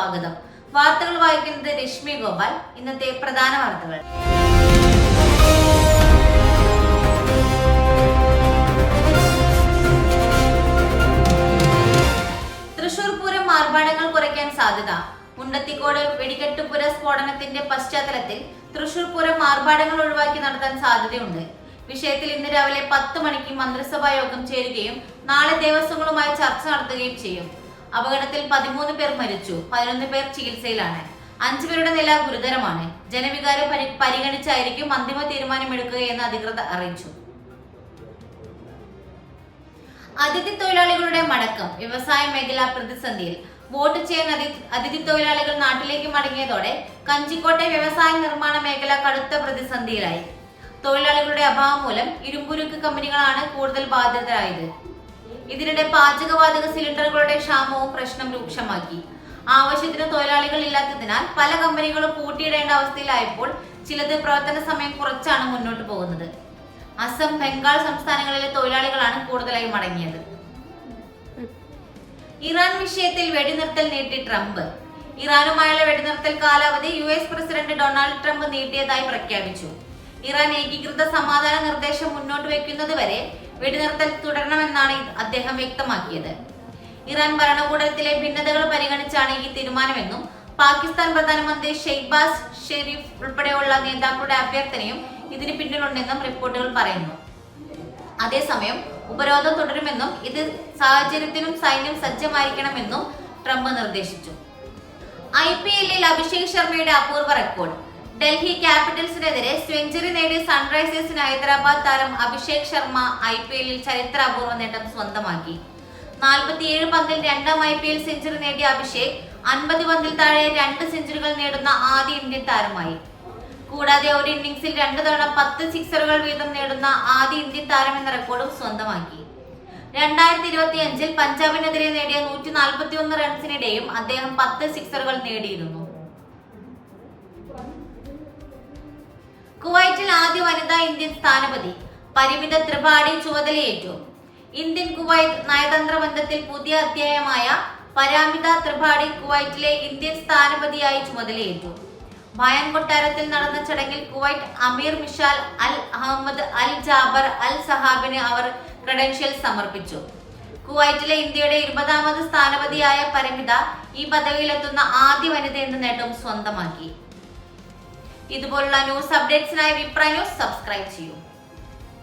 സ്വാഗതം. വാർത്തകൾ വായിക്കുന്നത് രശ്മി ഗോപാൽ. ഇന്നത്തെ പ്രധാന വാർത്തകൾ. തൃശൂർ പൂരം ആർഭാടങ്ങൾ കുറയ്ക്കാൻ സാധ്യത. മുണ്ടത്തിക്കോട് വെടിക്കെട്ടുപുര സ്ഫോടനത്തിന്റെ പശ്ചാത്തലത്തിൽ തൃശൂർ പൂരം ആർഭാടങ്ങൾ ഒഴിവാക്കി നടത്താൻ സാധ്യതയുണ്ട്. വിഷയത്തിൽ ഇന്ന് രാവിലെ 10 മണിക്ക് മന്ത്രിസഭാ യോഗം ചേരുകയും നാളെ ദേവസ്വങ്ങളുമായി ചർച്ച നടത്തുകയും ചെയ്യും. അപകടത്തിൽ 13 പേർ മരിച്ചു, 11 പേർ ചികിത്സയിലാണ്. 5 പേരുടെ നില ഗുരുതരമാണ്. ജനവികാരം പരിഗണിച്ചായിരിക്കും അന്തിമ തീരുമാനമെടുക്കുകയെന്ന് അധികൃതർ അറിയിച്ചു. അതിഥി തൊഴിലാളികളുടെ മടക്കം. വ്യവസായ മേഖല പ്രതിസന്ധിയിൽ. വോട്ട് ചെയ്യാൻ അതിഥി തൊഴിലാളികൾ നാട്ടിലേക്ക് മടങ്ങിയതോടെ കഞ്ചിക്കോട്ടെ വ്യവസായ നിർമ്മാണ മേഖല കടുത്ത പ്രതിസന്ധിയിലായി. തൊഴിലാളികളുടെ അഭാവം മൂലം ഇരുമ്പുരുക്ക് കമ്പനികളാണ് കൂടുതൽ ബാധിതരായത്. ഇതിനിടെ പാചകവാതക സിലിണ്ടറുകളുടെ ക്ഷാമവും പ്രശ്നം രൂക്ഷമാക്കി. ആവശ്യത്തിന് തൊഴിലാളികൾ ഇല്ലാത്തതിനാൽ പല കമ്പനികളും പൂട്ടിയിടേണ്ട അവസ്ഥയിലായപ്പോൾ ചിലത് പ്രവർത്തന സമയം കുറച്ചാണ് മുന്നോട്ട് പോകുന്നത്. അസം, ബംഗാൾ സംസ്ഥാനങ്ങളിലെ തൊഴിലാളികളാണ് കൂടുതലായി മടങ്ങിയത്. ഇറാൻ വിഷയത്തിൽ വെടിനിർത്തൽ നീട്ടി ട്രംപ്. ഇറാനുമായുള്ള വെടിനിർത്തൽ കാലാവധി US പ്രസിഡന്റ് ഡൊണാൾഡ് ട്രംപ് നീട്ടിയതായി പ്രഖ്യാപിച്ചു. ഇറാൻ ഏകീകൃത സമാധാന നിർദ്ദേശം മുന്നോട്ട് വയ്ക്കുന്നത് വരെ വെടിനിർത്തൽ തുടരണമെന്നാണ് അദ്ദേഹം വ്യക്തമാക്കിയത്. ഇറാൻ ഭരണകൂടത്തിലെ ഭിന്നതകൾ പരിഗണിച്ചാണ് ഈ തീരുമാനമെന്നും പാകിസ്ഥാൻ പ്രധാനമന്ത്രി ഷെഹ്ബാസ് ഷെരീഫ് ഉൾപ്പെടെയുള്ള നേതാക്കളുടെ അഭ്യർത്ഥനയും ഇതിന് പിന്നിലുണ്ടെന്നും റിപ്പോർട്ടുകൾ പറയുന്നു. അതേസമയം ഉപരോധം തുടരുമെന്നും ഇത് സാഹചര്യത്തിനും സൈന്യം സജ്ജമായിരിക്കണമെന്നും ട്രംപ് നിർദ്ദേശിച്ചു. IPL-ൽ അഭിഷേക് ശർമ്മയുടെ അപൂർവ റെക്കോർഡ്. ഡൽഹി ക്യാപിറ്റൽസിനെതിരെ സെഞ്ചുറി നേടിയ സൺറൈസേഴ്സിന് ഹൈദരാബാദ് താരം അഭിഷേക് ശർമ്മ IPL-ൽ ചരിത്ര അപൂർവ നേട്ടം സ്വന്തമാക്കി. 47 പന്തിൽ 2ാം IPL സെഞ്ചുറി നേടിയ അഭിഷേക് 50 പന്തിൽ താഴെ 2 സെഞ്ചുറികൾ നേടുന്ന ആദ്യ ഇന്ത്യൻ താരമായി. കൂടാതെ ഒരു ഇന്നിംഗ്സിൽ 2 തവണ 10 സിക്സറുകൾ വീതം നേടുന്ന ആദ്യ ഇന്ത്യൻ താരം എന്ന റെക്കോർഡും സ്വന്തമാക്കി. 2025-ൽ പഞ്ചാബിനെതിരെ നേടിയ 141 റൺസിനിടെയും അദ്ദേഹം 10 സിക്സറുകൾ നേടിയിരുന്നു. കുവൈറ്റിൽ ആദ്യ വനിതാ ഇന്ത്യൻ സ്ഥാനപതി. പരിമിത ത്രിപാഠി ചുമതലയേറ്റു. ഇന്ത്യൻ കുവൈറ്റ് നയതന്ത്ര ബന്ധത്തിൽ പുതിയ അധ്യായമായ പരാമിത ത്രിപാഠി കുവൈറ്റിലെ ഇന്ത്യൻ സ്ഥാനപതിയായി ചുമതലയേറ്റു. ബയാൻ കൊട്ടാരത്തിൽ നടന്ന ചടങ്ങിൽ കുവൈറ്റ് അമീർ മിഷാൽ അൽ അഹമ്മദ് അൽ ജാബർ അൽ സഹാബിന് അവർ ക്രെഡൻഷ്യൽസ് സമർപ്പിച്ചു. കുവൈറ്റിലെ ഇന്ത്യയുടെ 20ാമത് സ്ഥാനപതിയായ പരിമിത ഈ പദവിയിലെത്തുന്ന ആദ്യ വനിത എന്ന നേട്ടവും സ്വന്തമാക്കി. ഇതുപോലുള്ള ന്യൂസ് അപ്ഡേറ്റ്സിനായി വിപ്ര ന്യൂസ് സബ്സ്ക്രൈബ് ചെയ്യൂ.